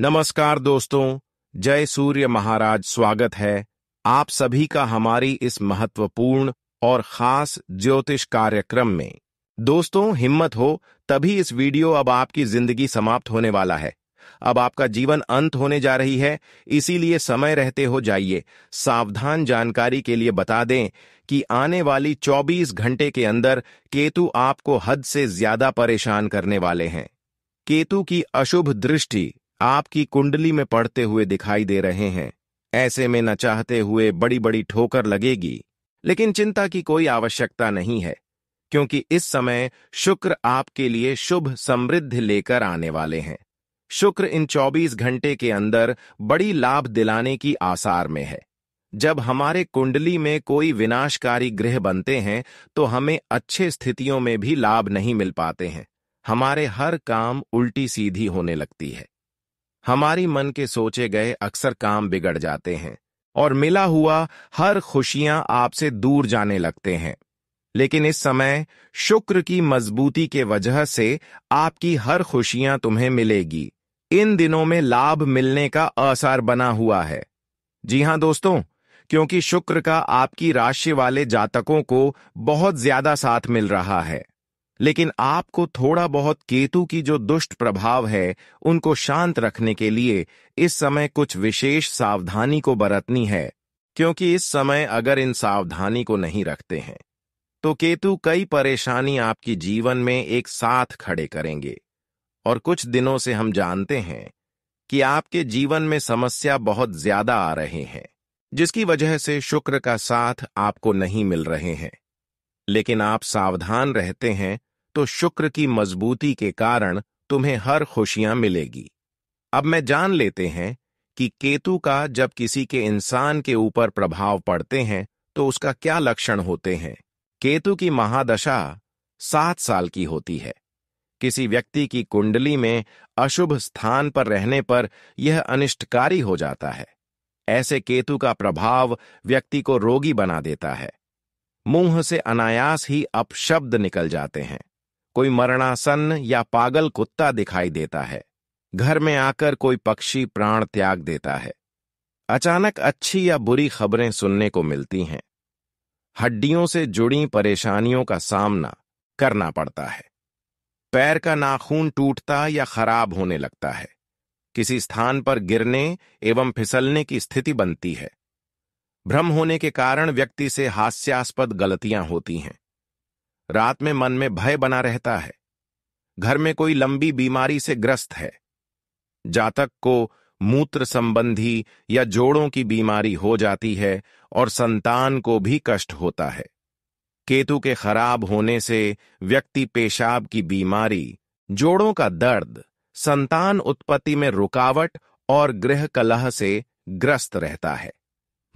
नमस्कार दोस्तों, जय सूर्य महाराज। स्वागत है आप सभी का हमारी इस महत्वपूर्ण और खास ज्योतिष कार्यक्रम में। दोस्तों, हिम्मत हो तभी इस वीडियो अब आपकी जिंदगी समाप्त होने वाला है। अब आपका जीवन अंत होने जा रही है, इसीलिए समय रहते हो जाइए। सावधान जानकारी के लिए बता दें कि आने वाली 24 घंटे के अंदर केतु आपको हद से ज्यादा परेशान करने वाले हैं। केतु की अशुभ दृष्टि आपकी कुंडली में पड़ते हुए दिखाई दे रहे हैं। ऐसे में न चाहते हुए बड़ी बड़ी ठोकर लगेगी, लेकिन चिंता की कोई आवश्यकता नहीं है, क्योंकि इस समय शुक्र आपके लिए शुभ समृद्धि लेकर आने वाले हैं। शुक्र इन 24 घंटे के अंदर बड़ी लाभ दिलाने की आसार में है। जब हमारे कुंडली में कोई विनाशकारी ग्रह बनते हैं तो हमें अच्छे स्थितियों में भी लाभ नहीं मिल पाते हैं। हमारे हर काम उल्टी सीधी होने लगती है। हमारी मन के सोचे गए अक्सर काम बिगड़ जाते हैं और मिला हुआ हर खुशियां आपसे दूर जाने लगते हैं। लेकिन इस समय शुक्र की मजबूती के वजह से आपकी हर खुशियां तुम्हें मिलेगी। इन दिनों में लाभ मिलने का आसार बना हुआ है। जी हां दोस्तों, क्योंकि शुक्र का आपकी राशि वाले जातकों को बहुत ज्यादा साथ मिल रहा है। लेकिन आपको थोड़ा बहुत केतु की जो दुष्ट प्रभाव है उनको शांत रखने के लिए इस समय कुछ विशेष सावधानी को बरतनी है, क्योंकि इस समय अगर इन सावधानी को नहीं रखते हैं तो केतु कई परेशानी आपकी जीवन में एक साथ खड़े करेंगे। और कुछ दिनों से हम जानते हैं कि आपके जीवन में समस्या बहुत ज्यादा आ रहे हैं, जिसकी वजह से शुक्र का साथ आपको नहीं मिल रहे हैं। लेकिन आप सावधान रहते हैं तो शुक्र की मजबूती के कारण तुम्हें हर खुशियां मिलेगी। अब मैं जान लेते हैं कि केतु का जब किसी के इंसान के ऊपर प्रभाव पड़ते हैं तो उसका क्या लक्षण होते हैं। केतु की महादशा 7 साल की होती है। किसी व्यक्ति की कुंडली में अशुभ स्थान पर रहने पर यह अनिष्टकारी हो जाता है। ऐसे केतु का प्रभाव व्यक्ति को रोगी बना देता है। मुंह से अनायास ही अपशब्द निकल जाते हैं। कोई मरणासन या पागल कुत्ता दिखाई देता है। घर में आकर कोई पक्षी प्राण त्याग देता है। अचानक अच्छी या बुरी खबरें सुनने को मिलती हैं। हड्डियों से जुड़ी परेशानियों का सामना करना पड़ता है। पैर का नाखून टूटता या खराब होने लगता है। किसी स्थान पर गिरने एवं फिसलने की स्थिति बनती है। भ्रम होने के कारण व्यक्ति से हास्यास्पद गलतियां होती हैं। रात में मन में भय बना रहता है। घर में कोई लंबी बीमारी से ग्रस्त है। जातक को मूत्र संबंधी या जोड़ों की बीमारी हो जाती है और संतान को भी कष्ट होता है। केतु के खराब होने से व्यक्ति पेशाब की बीमारी, जोड़ों का दर्द, संतान उत्पत्ति में रुकावट और गृह कलह से ग्रस्त रहता है।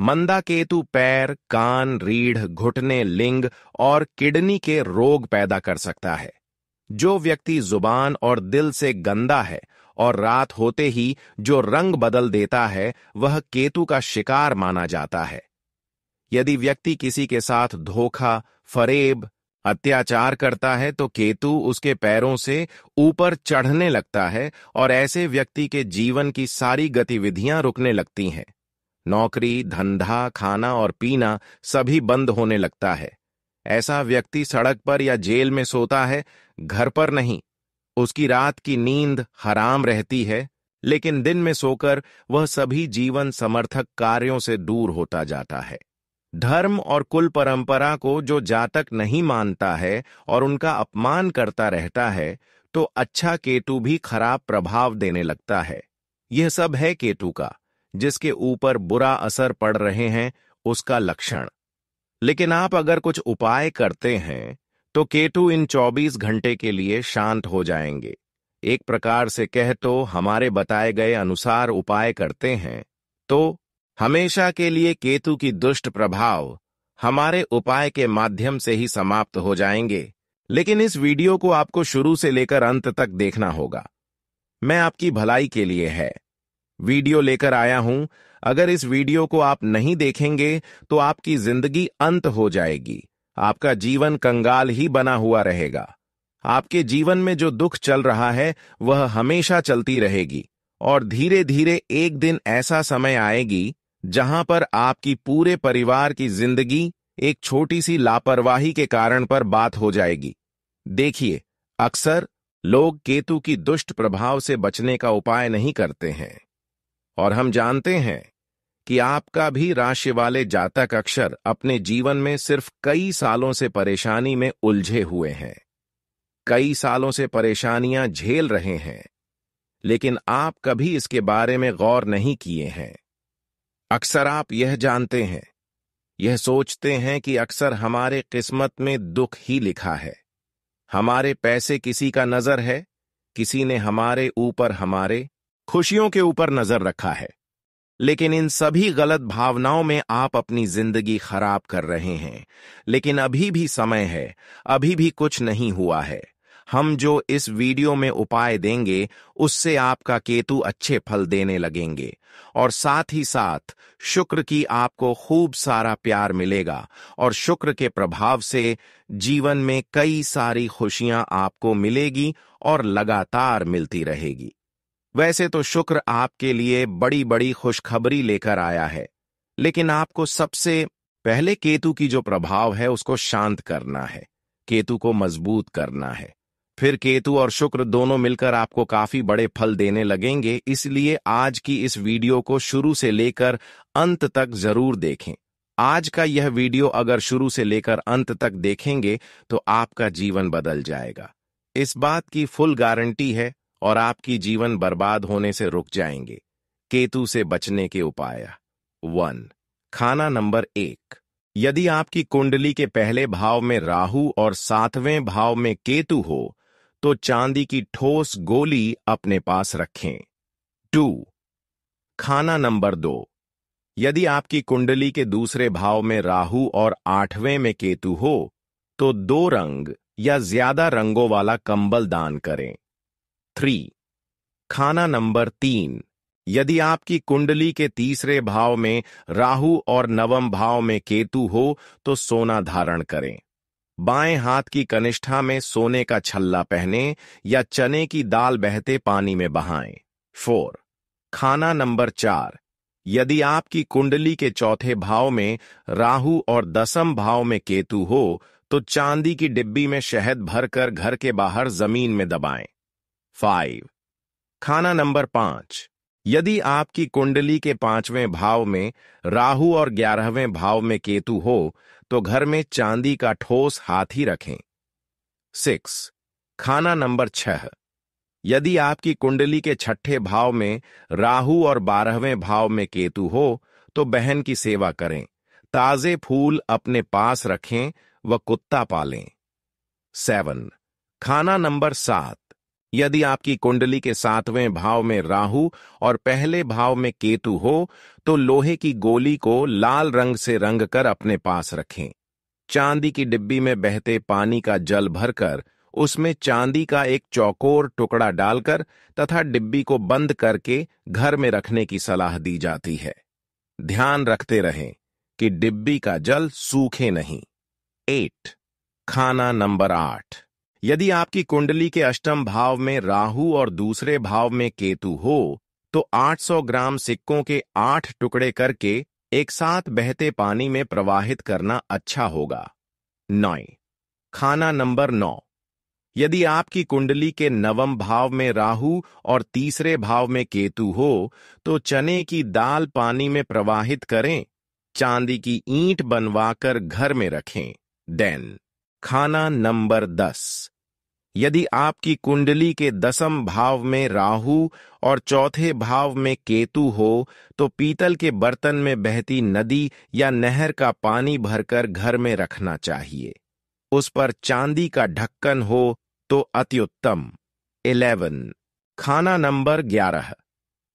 मंदा केतु पैर, कान, रीढ़, घुटने, लिंग और किडनी के रोग पैदा कर सकता है। जो व्यक्ति जुबान और दिल से गंदा है और रात होते ही जो रंग बदल देता है, वह केतु का शिकार माना जाता है। यदि व्यक्ति किसी के साथ धोखा, फरेब, अत्याचार करता है तो केतु उसके पैरों से ऊपर चढ़ने लगता है और ऐसे व्यक्ति के जीवन की सारी गतिविधियां रुकने लगती हैं। नौकरी, धंधा, खाना और पीना सभी बंद होने लगता है। ऐसा व्यक्ति सड़क पर या जेल में सोता है, घर पर नहीं। उसकी रात की नींद हराम रहती है, लेकिन दिन में सोकर वह सभी जीवन समर्थक कार्यों से दूर होता जाता है। धर्म और कुल परंपरा को जो जातक नहीं मानता है और उनका अपमान करता रहता है, तो अच्छा केतु भी खराब प्रभाव देने लगता है। यह सब है केतु का, जिसके ऊपर बुरा असर पड़ रहे हैं, उसका लक्षण। लेकिन आप अगर कुछ उपाय करते हैं तो केतु इन 24 घंटे के लिए शांत हो जाएंगे। एक प्रकार से कह तो हमारे बताए गए अनुसार उपाय करते हैं तो हमेशा के लिए केतु की दुष्ट प्रभाव हमारे उपाय के माध्यम से ही समाप्त हो जाएंगे। लेकिन इस वीडियो को आपको शुरू से लेकर अंत तक देखना होगा। मैं आपकी भलाई के लिए है वीडियो लेकर आया हूं। अगर इस वीडियो को आप नहीं देखेंगे तो आपकी जिंदगी अंत हो जाएगी। आपका जीवन कंगाल ही बना हुआ रहेगा। आपके जीवन में जो दुख चल रहा है वह हमेशा चलती रहेगी और धीरे धीरे एक दिन ऐसा समय आएगी जहां पर आपकी पूरे परिवार की जिंदगी एक छोटी सी लापरवाही के कारण पर बात हो जाएगी। देखिए, अक्सर लोग केतु की दुष्ट प्रभाव से बचने का उपाय नहीं करते हैं, और हम जानते हैं कि आपका भी राशि वाले जातक अक्षर अपने जीवन में सिर्फ कई सालों से परेशानी में उलझे हुए हैं, कई सालों से परेशानियां झेल रहे हैं, लेकिन आप कभी इसके बारे में गौर नहीं किए हैं। अक्सर आप यह जानते हैं, यह सोचते हैं कि अक्सर हमारे किस्मत में दुख ही लिखा है, हमारे पैसे किसी का नजर है, किसी ने हमारे ऊपर, हमारे खुशियों के ऊपर नजर रखा है। लेकिन इन सभी गलत भावनाओं में आप अपनी जिंदगी खराब कर रहे हैं। लेकिन अभी भी समय है, अभी भी कुछ नहीं हुआ है। हम जो इस वीडियो में उपाय देंगे उससे आपका केतु अच्छे फल देने लगेंगे, और साथ ही साथ शुक्र की आपको खूब सारा प्यार मिलेगा, और शुक्र के प्रभाव से जीवन में कई सारी खुशियां आपको मिलेगी और लगातार मिलती रहेगी। वैसे तो शुक्र आपके लिए बड़ी बड़ी खुशखबरी लेकर आया है, लेकिन आपको सबसे पहले केतु की जो प्रभाव है उसको शांत करना है, केतु को मजबूत करना है। फिर केतु और शुक्र दोनों मिलकर आपको काफी बड़े फल देने लगेंगे। इसलिए आज की इस वीडियो को शुरू से लेकर अंत तक जरूर देखें। आज का यह वीडियो अगर शुरू से लेकर अंत तक देखेंगे तो आपका जीवन बदल जाएगा, इस बात की फुल गारंटी है, और आपकी जीवन बर्बाद होने से रुक जाएंगे। केतु से बचने के उपाय 1। खाना नंबर 1। यदि आपकी कुंडली के पहले भाव में राहु और 7वें भाव में केतु हो तो चांदी की ठोस गोली अपने पास रखें। 2। खाना नंबर 2। यदि आपकी कुंडली के दूसरे भाव में राहु और 8वें में केतु हो तो 2 रंग या ज्यादा रंगों वाला कंबल दान करें। 3। खाना नंबर 3। यदि आपकी कुंडली के तीसरे भाव में राहु और 9वें भाव में केतु हो तो सोना धारण करें। बाएं हाथ की कनिष्ठा में सोने का छल्ला पहने या चने की दाल बहते पानी में बहाएं। 4। खाना नंबर 4। यदि आपकी कुंडली के चौथे भाव में राहु और 10वें भाव में केतु हो तो चांदी की डिब्बी में शहद भरकर घर के बाहर जमीन में दबाएं। 5। खाना नंबर 5। यदि आपकी कुंडली के 5वें भाव में राहु और 11वें भाव में केतु हो तो घर में चांदी का ठोस हाथी रखें। 6। खाना नंबर 6। यदि आपकी कुंडली के 6ठे भाव में राहु और 12वें भाव में केतु हो तो बहन की सेवा करें, ताजे फूल अपने पास रखें व कुत्ता पालें। 7। खाना नंबर 7। यदि आपकी कुंडली के 7वें भाव में राहु और पहले भाव में केतु हो तो लोहे की गोली को लाल रंग से रंग कर अपने पास रखें। चांदी की डिब्बी में बहते पानी का जल भरकर उसमें चांदी का एक चौकोर टुकड़ा डालकर तथा डिब्बी को बंद करके घर में रखने की सलाह दी जाती है। ध्यान रखते रहें कि डिब्बी का जल सूखे नहीं। 8। खाना नंबर 8। यदि आपकी कुंडली के 8वें भाव में राहु और दूसरे भाव में केतु हो तो 800 ग्राम सिक्कों के 8 टुकड़े करके एक साथ बहते पानी में प्रवाहित करना अच्छा होगा। 9। खाना नंबर 9। यदि आपकी कुंडली के 9वें भाव में राहु और तीसरे भाव में केतु हो तो चने की दाल पानी में प्रवाहित करें, चांदी की ईंट बनवाकर घर में रखें। 10। खाना नंबर 10। यदि आपकी कुंडली के 10वें भाव में राहु और चौथे भाव में केतु हो तो पीतल के बर्तन में बहती नदी या नहर का पानी भरकर घर में रखना चाहिए। उस पर चांदी का ढक्कन हो तो अति उत्तम। 11। खाना नंबर 11।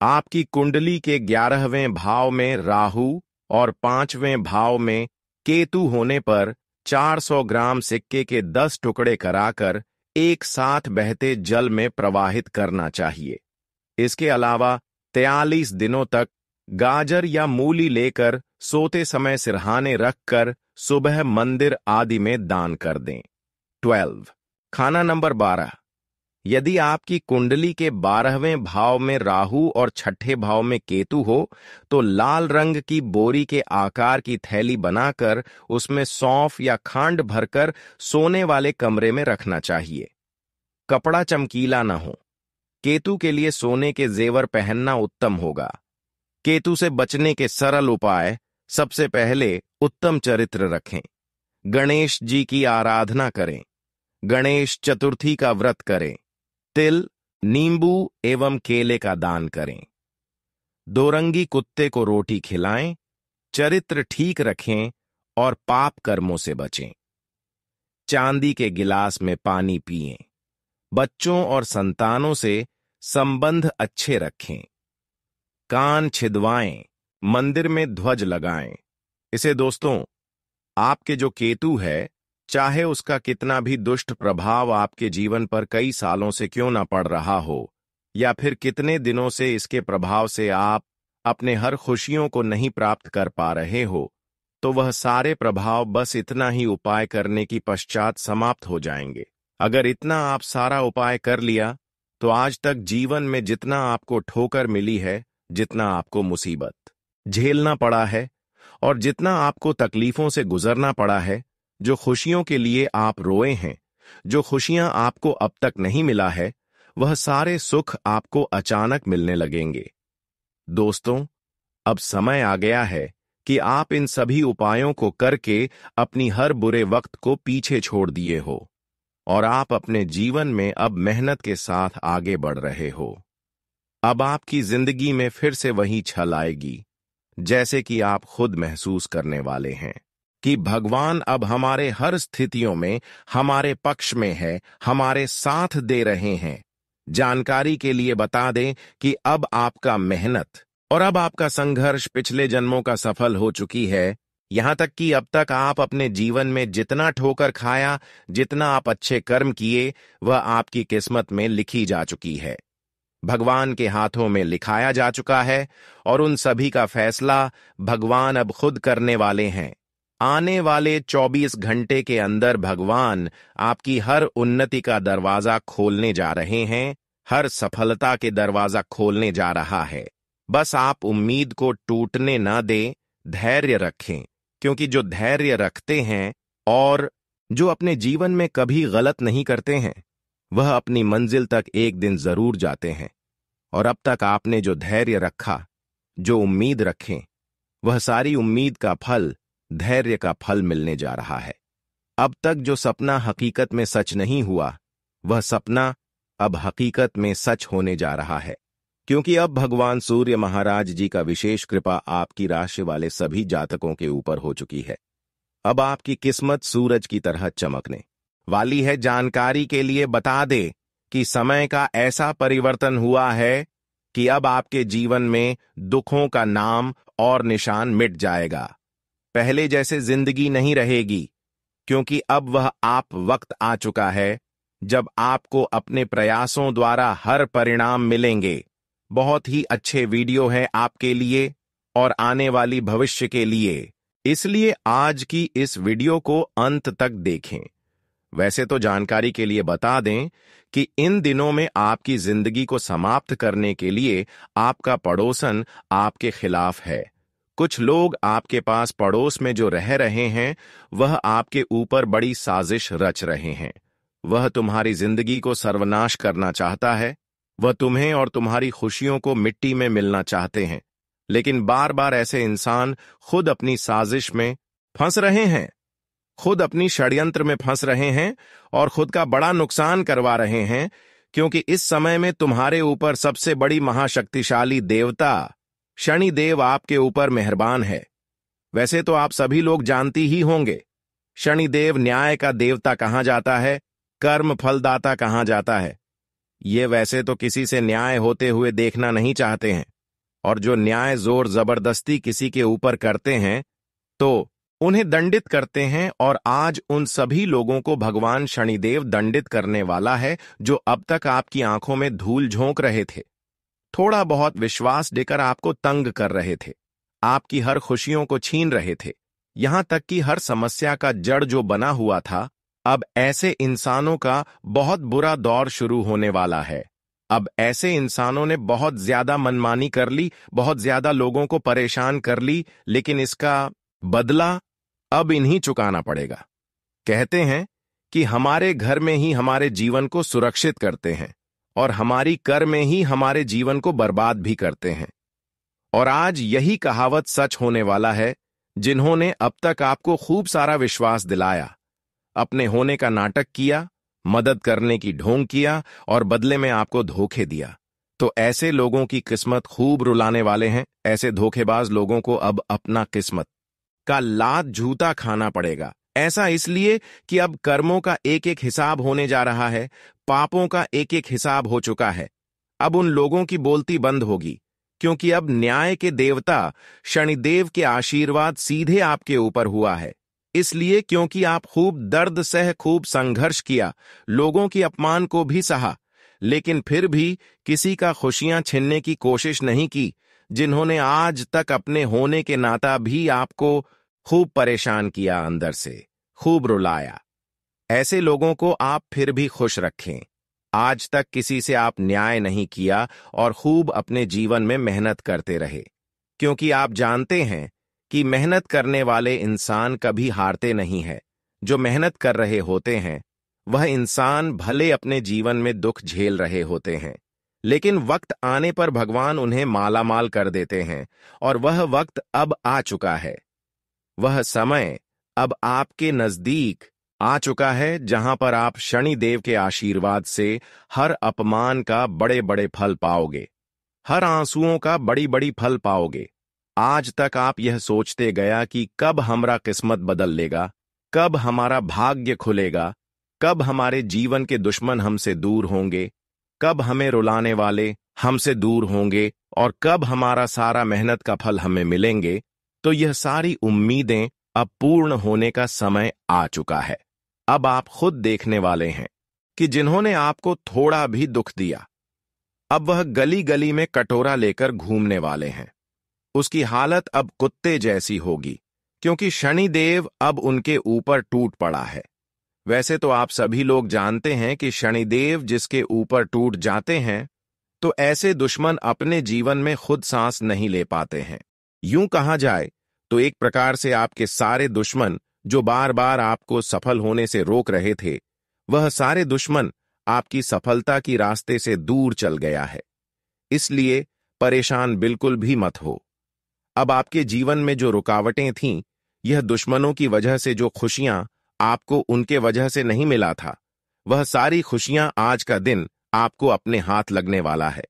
आपकी कुंडली के 11वें भाव में राहु और 5वें भाव में केतु होने पर 400 ग्राम सिक्के के 10 टुकड़े कराकर एक साथ बहते जल में प्रवाहित करना चाहिए। इसके अलावा 43 दिनों तक गाजर या मूली लेकर सोते समय सिरहाने रखकर सुबह मंदिर आदि में दान कर दें। 12। खाना नंबर 12। यदि आपकी कुंडली के 12वें भाव में राहु और छठे भाव में केतु हो, तो लाल रंग की बोरी के आकार की थैली बनाकर उसमें सौंफ या खांड भरकर सोने वाले कमरे में रखना चाहिए। कपड़ा चमकीला न हो। केतु के लिए सोने के जेवर पहनना उत्तम होगा। केतु से बचने के सरल उपाय: सबसे पहले उत्तम चरित्र रखें। गणेश जी की आराधना करें। गणेश चतुर्थी का व्रत करें। तिल, नींबू एवं केले का दान करें। दोरंगी कुत्ते को रोटी खिलाएं। चरित्र ठीक रखें और पाप कर्मों से बचें। चांदी के गिलास में पानी पिएं। बच्चों और संतानों से संबंध अच्छे रखें। कान छिदवाएं। मंदिर में ध्वज लगाएं। इसे दोस्तों, आपके जो केतु है, चाहे उसका कितना भी दुष्ट प्रभाव आपके जीवन पर कई सालों से क्यों ना पड़ रहा हो, या फिर कितने दिनों से इसके प्रभाव से आप अपने हर खुशियों को नहीं प्राप्त कर पा रहे हो, तो वह सारे प्रभाव बस इतना ही उपाय करने की पश्चात समाप्त हो जाएंगे। अगर इतना आप सारा उपाय कर लिया, तो आज तक जीवन में जितना आपको ठोकर मिली है, जितना आपको मुसीबत झेलना पड़ा है और जितना आपको तकलीफों से गुजरना पड़ा है, जो खुशियों के लिए आप रोए हैं, जो खुशियां आपको अब तक नहीं मिला है, वह सारे सुख आपको अचानक मिलने लगेंगे। दोस्तों, अब समय आ गया है कि आप इन सभी उपायों को करके अपनी हर बुरे वक्त को पीछे छोड़ दिए हो और आप अपने जीवन में अब मेहनत के साथ आगे बढ़ रहे हो। अब आपकी जिंदगी में फिर से वही छल आएगी, जैसे कि आप खुद महसूस करने वाले हैं कि भगवान अब हमारे हर स्थितियों में हमारे पक्ष में है, हमारे साथ दे रहे हैं। जानकारी के लिए बता दें कि अब आपका मेहनत और अब आपका संघर्ष पिछले जन्मों का सफल हो चुकी है। यहां तक कि अब तक आप अपने जीवन में जितना ठोकर खाया, जितना आप अच्छे कर्म किए, वह आपकी किस्मत में लिखी जा चुकी है, भगवान के हाथों में लिखाया जा चुका है और उन सभी का फैसला भगवान अब खुद करने वाले हैं। आने वाले 24 घंटे के अंदर भगवान आपकी हर उन्नति का दरवाजा खोलने जा रहे हैं, हर सफलता के दरवाजा खोलने जा रहा है। बस आप उम्मीद को टूटने ना दें, धैर्य रखें, क्योंकि जो धैर्य रखते हैं और जो अपने जीवन में कभी गलत नहीं करते हैं, वह अपनी मंजिल तक एक दिन जरूर जाते हैं। और अब तक आपने जो धैर्य रखा, जो उम्मीद रखें, वह सारी उम्मीद का फल धैर्य का फल मिलने जा रहा है। अब तक जो सपना हकीकत में सच नहीं हुआ, वह सपना अब हकीकत में सच होने जा रहा है, क्योंकि अब भगवान सूर्य महाराज जी का विशेष कृपा आपकी राशि वाले सभी जातकों के ऊपर हो चुकी है। अब आपकी किस्मत सूरज की तरह चमकने वाली है। जानकारी के लिए बता दे कि समय का ऐसा परिवर्तन हुआ है कि अब आपके जीवन में दुखों का नाम और निशान मिट जाएगा। पहले जैसे जिंदगी नहीं रहेगी, क्योंकि अब वह आप वक्त आ चुका है जब आपको अपने प्रयासों द्वारा हर परिणाम मिलेंगे। बहुत ही अच्छे वीडियो हैं आपके लिए और आने वाली भविष्य के लिए, इसलिए आज की इस वीडियो को अंत तक देखें। वैसे तो जानकारी के लिए बता दें कि इन दिनों में आपकी जिंदगी को समाप्त करने के लिए आपका पड़ोसन आपके खिलाफ है। कुछ लोग आपके पास पड़ोस में जो रह रहे हैं, वह आपके ऊपर बड़ी साजिश रच रहे हैं। वह तुम्हारी जिंदगी को सर्वनाश करना चाहता है। वह तुम्हें और तुम्हारी खुशियों को मिट्टी में मिलना चाहते हैं, लेकिन बार बार ऐसे इंसान खुद अपनी साजिश में फंस रहे हैं, खुद अपनी षड्यंत्र में फंस रहे हैं और खुद का बड़ा नुकसान करवा रहे हैं, क्योंकि इस समय में तुम्हारे ऊपर सबसे बड़ी महाशक्तिशाली देवता शनिदेव आपके ऊपर मेहरबान है। वैसे तो आप सभी लोग जानती ही होंगे, शनिदेव न्याय का देवता कहा जाता है, कर्म फलदाता कहा जाता है। ये वैसे तो किसी से न्याय होते हुए देखना नहीं चाहते हैं, और जो न्याय जोर जबरदस्ती किसी के ऊपर करते हैं तो उन्हें दंडित करते हैं। और आज उन सभी लोगों को भगवान शनिदेव दंडित करने वाला है, जो अब तक आपकी आंखों में धूल झोंक रहे थे, थोड़ा बहुत विश्वास देकर आपको तंग कर रहे थे, आपकी हर खुशियों को छीन रहे थे, यहां तक कि हर समस्या का जड़ जो बना हुआ था, अब ऐसे इंसानों का बहुत बुरा दौर शुरू होने वाला है। अब ऐसे इंसानों ने बहुत ज्यादा मनमानी कर ली, बहुत ज्यादा लोगों को परेशान कर ली, लेकिन इसका बदला अब इन्हीं चुकाना पड़ेगा। कहते हैं कि हमारे घर में ही हमारे जीवन को सुरक्षित करते हैं और हमारी कर में ही हमारे जीवन को बर्बाद भी करते हैं। और आज यही कहावत सच होने वाला है। जिन्होंने अब तक आपको खूब सारा विश्वास दिलाया, अपने होने का नाटक किया, मदद करने की ढोंग किया और बदले में आपको धोखे दिया, तो ऐसे लोगों की किस्मत खूब रुलाने वाले हैं। ऐसे धोखेबाज लोगों को अब अपना किस्मत का लात जूता खाना पड़ेगा। ऐसा इसलिए कि अब कर्मों का एक एक हिसाब होने जा रहा है, पापों का एक एक हिसाब हो चुका है। अब उन लोगों की बोलती बंद होगी, क्योंकि अब न्याय के देवता शनिदेव के आशीर्वाद सीधे आपके ऊपर हुआ है। इसलिए क्योंकि आप खूब दर्द सह, खूब संघर्ष किया, लोगों की अपमान को भी सहा, लेकिन फिर भी किसी का खुशियां छीनने की कोशिश नहीं की। जिन्होंने आज तक अपने होने के नाता भी आपको खूब परेशान किया, अंदर से खूब रुलाया, ऐसे लोगों को आप फिर भी खुश रखें। आज तक किसी से आप न्याय नहीं किया और खूब अपने जीवन में मेहनत करते रहे, क्योंकि आप जानते हैं कि मेहनत करने वाले इंसान कभी हारते नहीं है। जो मेहनत कर रहे होते हैं वह इंसान भले अपने जीवन में दुख झेल रहे होते हैं, लेकिन वक्त आने पर भगवान उन्हें मालामाल कर देते हैं, और वह वक्त अब आ चुका है। वह समय अब आपके नजदीक आ चुका है, जहां पर आप शनिदेव के आशीर्वाद से हर अपमान का बड़े बड़े फल पाओगे, हर आंसुओं का बड़ी बड़ी फल पाओगे। आज तक आप यह सोचते गया कि कब हमारा किस्मत बदल लेगा, कब हमारा भाग्य खुलेगा, कब हमारे जीवन के दुश्मन हमसे दूर होंगे, कब हमें रुलाने वाले हमसे दूर होंगे और कब हमारा सारा मेहनत का फल हमें मिलेंगे। तो यह सारी उम्मीदें अब पूर्ण होने का समय आ चुका है। अब आप खुद देखने वाले हैं कि जिन्होंने आपको थोड़ा भी दुख दिया, अब वह गली गली में कटोरा लेकर घूमने वाले हैं। उसकी हालत अब कुत्ते जैसी होगी, क्योंकि शनिदेव अब उनके ऊपर टूट पड़ा है। वैसे तो आप सभी लोग जानते हैं कि शनिदेव जिसके ऊपर टूट जाते हैं, तो ऐसे दुश्मन अपने जीवन में खुद सांस नहीं ले पाते हैं। यूं कहा जाए तो एक प्रकार से आपके सारे दुश्मन जो बार बार आपको सफल होने से रोक रहे थे, वह सारे दुश्मन आपकी सफलता की रास्ते से दूर चल गया है। इसलिए परेशान बिल्कुल भी मत हो। अब आपके जीवन में जो रुकावटें थीं, यह दुश्मनों की वजह से जो खुशियां आपको उनके वजह से नहीं मिला था, वह सारी खुशियां आज का दिन आपको अपने हाथ लगने वाला है।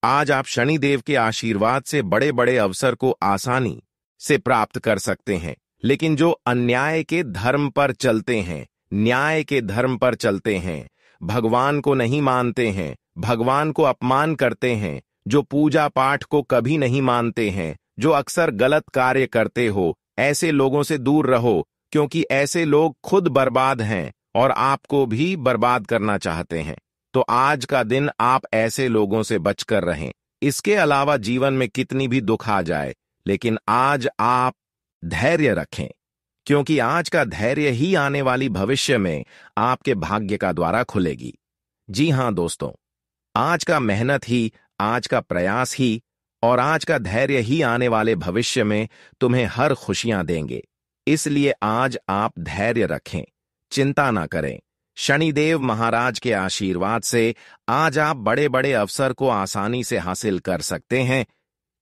आज आप शनिदेव के आशीर्वाद से बड़े बड़े अवसर को आसानी से प्राप्त कर सकते हैं। लेकिन जो अन्याय के धर्म पर चलते हैं, न्याय के धर्म पर चलते हैं, भगवान को नहीं मानते हैं, भगवान को अपमान करते हैं, जो पूजा पाठ को कभी नहीं मानते हैं, जो अक्सर गलत कार्य करते हो, ऐसे लोगों से दूर रहो, क्योंकि ऐसे लोग खुद बर्बाद हैं और आपको भी बर्बाद करना चाहते हैं। तो आज का दिन आप ऐसे लोगों से बचकर रहें। इसके अलावा जीवन में कितनी भी दुख आ जाए, लेकिन आज आप धैर्य रखें, क्योंकि आज का धैर्य ही आने वाली भविष्य में आपके भाग्य का द्वारा खुलेगी। जी हां दोस्तों, आज का मेहनत ही, आज का प्रयास ही और आज का धैर्य ही आने वाले भविष्य में तुम्हें हर खुशियां देंगे। इसलिए आज आप धैर्य रखें, चिंता ना करें। शनिदेव महाराज के आशीर्वाद से आज आप बड़े बड़े अवसर को आसानी से हासिल कर सकते हैं,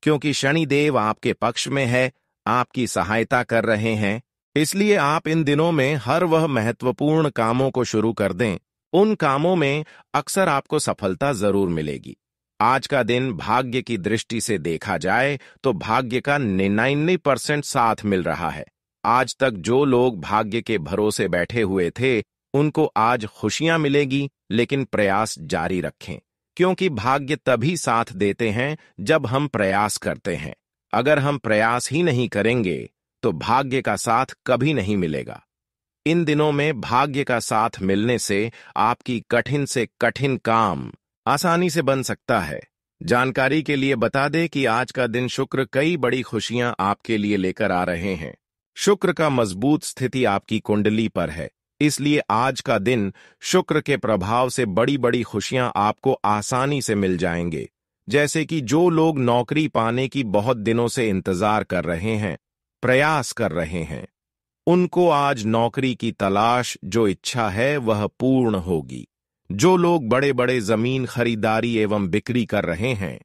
क्योंकि शनिदेव आपके पक्ष में है, आपकी सहायता कर रहे हैं। इसलिए आप इन दिनों में हर वह महत्वपूर्ण कामों को शुरू कर दें। उन कामों में अक्सर आपको सफलता जरूर मिलेगी। आज का दिन भाग्य की दृष्टि से देखा जाए तो भाग्य का 99% साथ मिल रहा है। आज तक जो लोग भाग्य के भरोसे बैठे हुए थे, उनको आज खुशियां मिलेगी, लेकिन प्रयास जारी रखें, क्योंकि भाग्य तभी साथ देते हैं जब हम प्रयास करते हैं। अगर हम प्रयास ही नहीं करेंगे तो भाग्य का साथ कभी नहीं मिलेगा। इन दिनों में भाग्य का साथ मिलने से आपकी कठिन से कठिन काम आसानी से बन सकता है। जानकारी के लिए बता दें कि आज का दिन शुक्र कई बड़ी खुशियां आपके लिए लेकर आ रहे हैं। शुक्र का मजबूत स्थिति आपकी कुंडली पर है, इसलिए आज का दिन शुक्र के प्रभाव से बड़ी बड़ी खुशियां आपको आसानी से मिल जाएंगे। जैसे कि जो लोग नौकरी पाने की बहुत दिनों से इंतजार कर रहे हैं, प्रयास कर रहे हैं, उनको आज नौकरी की तलाश जो इच्छा है वह पूर्ण होगी। जो लोग बड़े बड़े जमीन खरीदारी एवं बिक्री कर रहे हैं,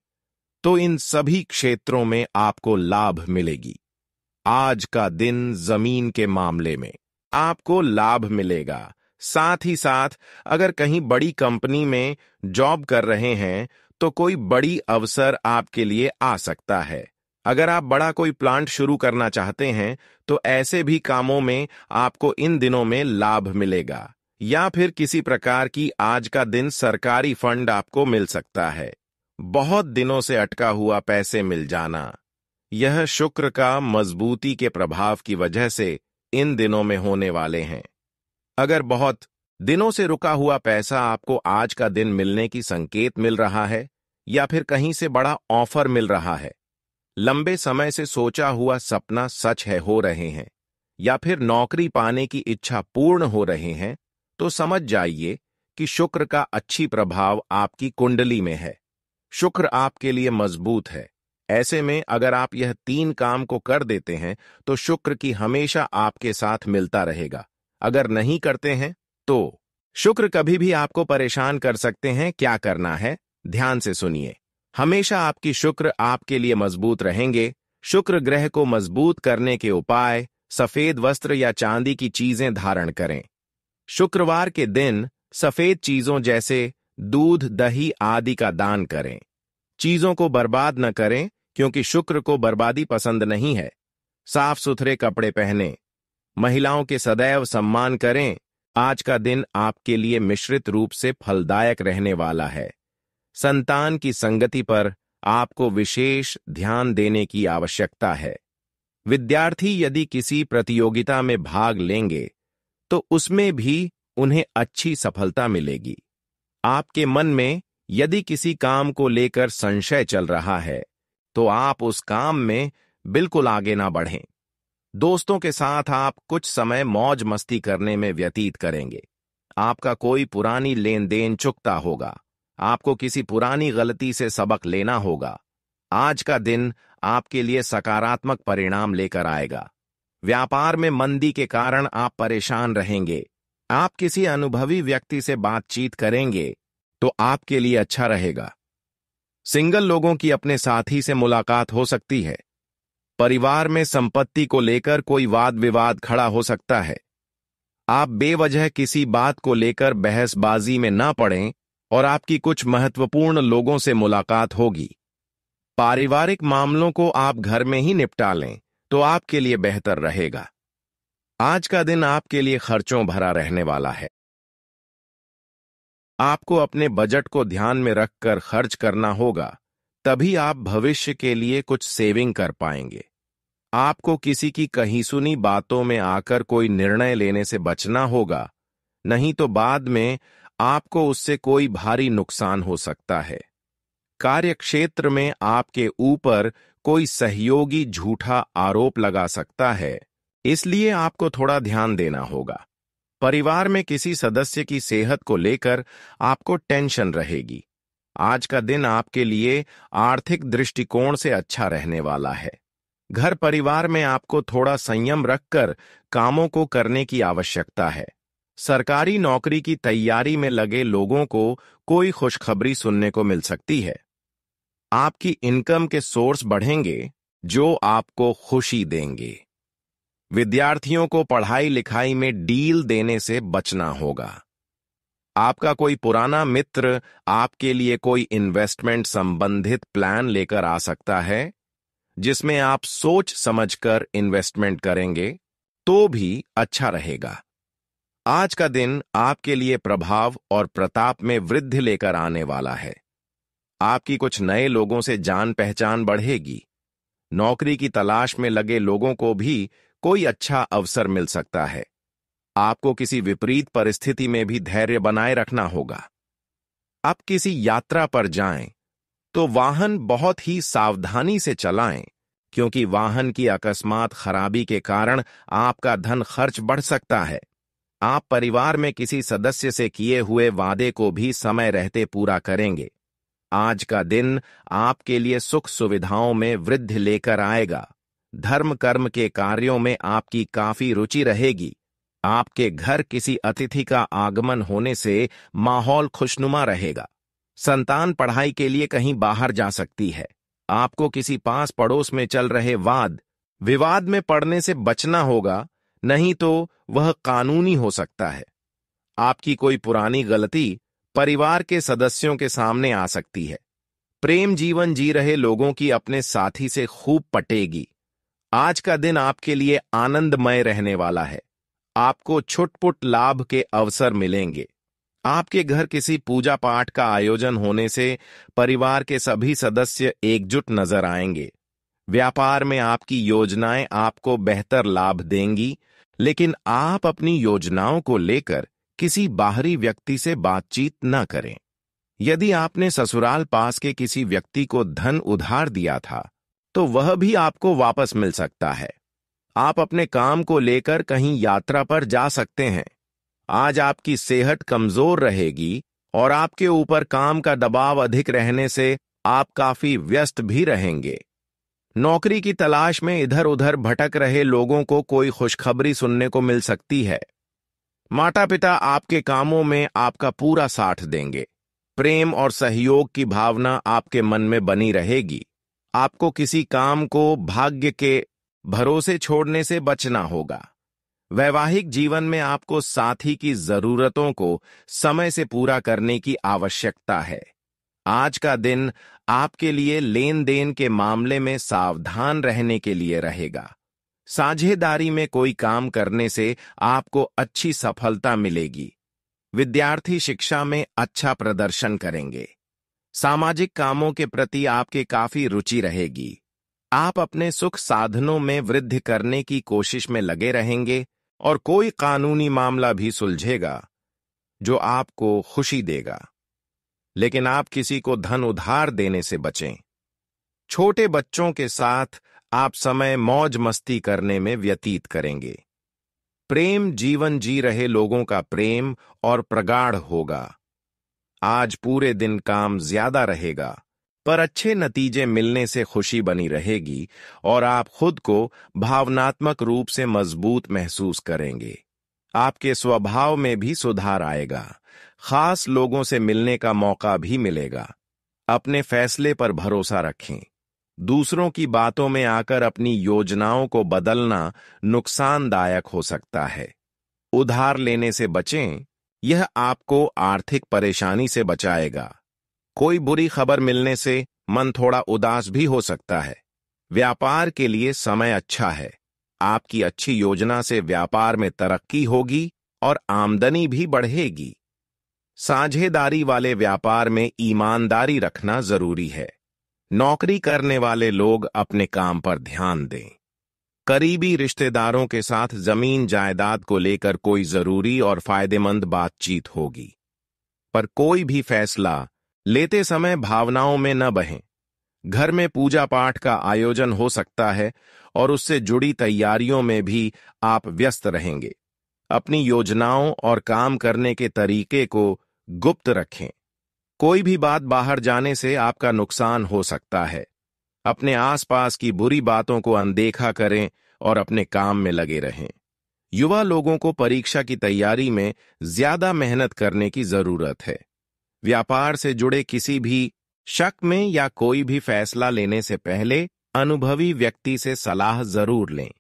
तो इन सभी क्षेत्रों में आपको लाभ मिलेगी। आज का दिन जमीन के मामले में आपको लाभ मिलेगा। साथ ही साथ अगर कहीं बड़ी कंपनी में जॉब कर रहे हैं तो कोई बड़ी अवसर आपके लिए आ सकता है। अगर आप बड़ा कोई प्लांट शुरू करना चाहते हैं तो ऐसे भी कामों में आपको इन दिनों में लाभ मिलेगा। या फिर किसी प्रकार की आज का दिन सरकारी फंड आपको मिल सकता है। बहुत दिनों से अटका हुआ पैसे मिल जाना, यह शुक्र का मजबूती के प्रभाव की वजह से इन दिनों में होने वाले हैं। अगर बहुत दिनों से रुका हुआ पैसा आपको आज का दिन मिलने की संकेत मिल रहा है, या फिर कहीं से बड़ा ऑफर मिल रहा है, लंबे समय से सोचा हुआ सपना सच है हो रहे हैं, या फिर नौकरी पाने की इच्छा पूर्ण हो रहे हैं, तो समझ जाइए कि शुक्र का अच्छी प्रभाव आपकी कुंडली में है। शुक्र आपके लिए मजबूत है। ऐसे में अगर आप यह 3 काम को कर देते हैं तो शुक्र की हमेशा आपके साथ मिलता रहेगा। अगर नहीं करते हैं तो शुक्र कभी भी आपको परेशान कर सकते हैं। क्या करना है, ध्यान से सुनिए। हमेशा आपकी शुक्र आपके लिए मजबूत रहेंगे। शुक्र ग्रह को मजबूत करने के उपाय: सफेद वस्त्र या चांदी की चीजें धारण करें। शुक्रवार के दिन सफेद चीजों जैसे दूध, दही आदि का दान करें। चीजों को बर्बाद न करें, क्योंकि शुक्र को बर्बादी पसंद नहीं है। साफ सुथरे कपड़े पहनें। महिलाओं के सदैव सम्मान करें। आज का दिन आपके लिए मिश्रित रूप से फलदायक रहने वाला है। संतान की संगति पर आपको विशेष ध्यान देने की आवश्यकता है। विद्यार्थी यदि किसी प्रतियोगिता में भाग लेंगे तो उसमें भी उन्हें अच्छी सफलता मिलेगी। आपके मन में यदि किसी काम को लेकर संशय चल रहा है तो आप उस काम में बिल्कुल आगे ना बढ़ें। दोस्तों के साथ आप कुछ समय मौज मस्ती करने में व्यतीत करेंगे। आपका कोई पुरानी लेन देन चुकता होगा। आपको किसी पुरानी गलती से सबक लेना होगा। आज का दिन आपके लिए सकारात्मक परिणाम लेकर आएगा। व्यापार में मंदी के कारण आप परेशान रहेंगे। आप किसी अनुभवी व्यक्ति से बातचीत करेंगे तो आपके लिए अच्छा रहेगा। सिंगल लोगों की अपने साथी से मुलाकात हो सकती है। परिवार में संपत्ति को लेकर कोई वाद विवाद खड़ा हो सकता है। आप बेवजह किसी बात को लेकर बहसबाजी में ना पड़ें और आपकी कुछ महत्वपूर्ण लोगों से मुलाकात होगी। पारिवारिक मामलों को आप घर में ही निपटा लें तो आपके लिए बेहतर रहेगा। आज का दिन आपके लिए खर्चों भरा रहने वाला है। आपको अपने बजट को ध्यान में रखकर खर्च करना होगा, तभी आप भविष्य के लिए कुछ सेविंग कर पाएंगे। आपको किसी की कही सुनी बातों में आकर कोई निर्णय लेने से बचना होगा, नहीं तो बाद में आपको उससे कोई भारी नुकसान हो सकता है। कार्यक्षेत्र में आपके ऊपर कोई सहयोगी झूठा आरोप लगा सकता है, इसलिए आपको थोड़ा ध्यान देना होगा। परिवार में किसी सदस्य की सेहत को लेकर आपको टेंशन रहेगी। आज का दिन आपके लिए आर्थिक दृष्टिकोण से अच्छा रहने वाला है। घर परिवार में आपको थोड़ा संयम रखकर कामों को करने की आवश्यकता है। सरकारी नौकरी की तैयारी में लगे लोगों को कोई खुशखबरी सुनने को मिल सकती है। आपकी इनकम के सोर्स बढ़ेंगे जो आपको खुशी देंगे। विद्यार्थियों को पढ़ाई लिखाई में डील देने से बचना होगा। आपका कोई पुराना मित्र आपके लिए कोई इन्वेस्टमेंट संबंधित प्लान लेकर आ सकता है, जिसमें आप सोच समझकर इन्वेस्टमेंट करेंगे तो भी अच्छा रहेगा। आज का दिन आपके लिए प्रभाव और प्रताप में वृद्धि लेकर आने वाला है। आपकी कुछ नए लोगों से जान पहचान बढ़ेगी। नौकरी की तलाश में लगे लोगों को भी कोई अच्छा अवसर मिल सकता है। आपको किसी विपरीत परिस्थिति में भी धैर्य बनाए रखना होगा। आप किसी यात्रा पर जाएं तो वाहन बहुत ही सावधानी से चलाएं, क्योंकि वाहन की अकस्मात खराबी के कारण आपका धन खर्च बढ़ सकता है। आप परिवार में किसी सदस्य से किए हुए वादे को भी समय रहते पूरा करेंगे। आज का दिन आपके लिए सुख सुविधाओं में वृद्धि लेकर आएगा। धर्म कर्म के कार्यों में आपकी काफी रुचि रहेगी। आपके घर किसी अतिथि का आगमन होने से माहौल खुशनुमा रहेगा। संतान पढ़ाई के लिए कहीं बाहर जा सकती है। आपको किसी पास पड़ोस में चल रहे वाद विवाद में पड़ने से बचना होगा, नहीं तो वह कानूनी हो सकता है। आपकी कोई पुरानी गलती परिवार के सदस्यों के सामने आ सकती है। प्रेम जीवन जी रहे लोगों की अपने साथी से खूब पटेगी। आज का दिन आपके लिए आनंदमय रहने वाला है। आपको छुटपुट लाभ के अवसर मिलेंगे। आपके घर किसी पूजा पाठ का आयोजन होने से परिवार के सभी सदस्य एकजुट नजर आएंगे। व्यापार में आपकी योजनाएं आपको बेहतर लाभ देंगी, लेकिन आप अपनी योजनाओं को लेकर किसी बाहरी व्यक्ति से बातचीत न करें। यदि आपने ससुराल पास के किसी व्यक्ति को धन उधार दिया था, तो वह भी आपको वापस मिल सकता है। आप अपने काम को लेकर कहीं यात्रा पर जा सकते हैं। आज आपकी सेहत कमजोर रहेगी और आपके ऊपर काम का दबाव अधिक रहने से आप काफी व्यस्त भी रहेंगे। नौकरी की तलाश में इधर उधर भटक रहे लोगों को कोई खुशखबरी सुनने को मिल सकती है। माता पिता आपके कामों में आपका पूरा साथ देंगे। प्रेम और सहयोग की भावना आपके मन में बनी रहेगी। आपको किसी काम को भाग्य के भरोसे छोड़ने से बचना होगा। वैवाहिक जीवन में आपको साथी की जरूरतों को समय से पूरा करने की आवश्यकता है। आज का दिन आपके लिए लेन देन के मामले में सावधान रहने के लिए रहेगा। साझेदारी में कोई काम करने से आपको अच्छी सफलता मिलेगी। विद्यार्थी शिक्षा में अच्छा प्रदर्शन करेंगे। सामाजिक कामों के प्रति आपके काफी रुचि रहेगी। आप अपने सुख साधनों में वृद्धि करने की कोशिश में लगे रहेंगे और कोई कानूनी मामला भी सुलझेगा जो आपको खुशी देगा। लेकिन आप किसी को धन उधार देने से बचें। छोटे बच्चों के साथ आप समय मौज मस्ती करने में व्यतीत करेंगे। प्रेम जीवन जी रहे लोगों का प्रेम और प्रगाढ़ होगा। आज पूरे दिन काम ज्यादा रहेगा, पर अच्छे नतीजे मिलने से खुशी बनी रहेगी और आप खुद को भावनात्मक रूप से मजबूत महसूस करेंगे। आपके स्वभाव में भी सुधार आएगा। खास लोगों से मिलने का मौका भी मिलेगा। अपने फैसले पर भरोसा रखें। दूसरों की बातों में आकर अपनी योजनाओं को बदलना नुकसानदायक हो सकता है। उधार लेने से बचें, यह आपको आर्थिक परेशानी से बचाएगा। कोई बुरी खबर मिलने से मन थोड़ा उदास भी हो सकता है। व्यापार के लिए समय अच्छा है। आपकी अच्छी योजना से व्यापार में तरक्की होगी और आमदनी भी बढ़ेगी। साझेदारी वाले व्यापार में ईमानदारी रखना जरूरी है। नौकरी करने वाले लोग अपने काम पर ध्यान दें। करीबी रिश्तेदारों के साथ जमीन जायदाद को लेकर कोई जरूरी और फायदेमंद बातचीत होगी। पर कोई भी फैसला लेते समय भावनाओं में न बहें। घर में पूजा पाठ का आयोजन हो सकता है और उससे जुड़ी तैयारियों में भी आप व्यस्त रहेंगे। अपनी योजनाओं और काम करने के तरीके को गुप्त रखें। कोई भी बात बाहर जाने से आपका नुकसान हो सकता है। अपने आसपास की बुरी बातों को अनदेखा करें और अपने काम में लगे रहें। युवा लोगों को परीक्षा की तैयारी में ज्यादा मेहनत करने की जरूरत है। व्यापार से जुड़े किसी भी शक में या कोई भी फैसला लेने से पहले अनुभवी व्यक्ति से सलाह जरूर लें।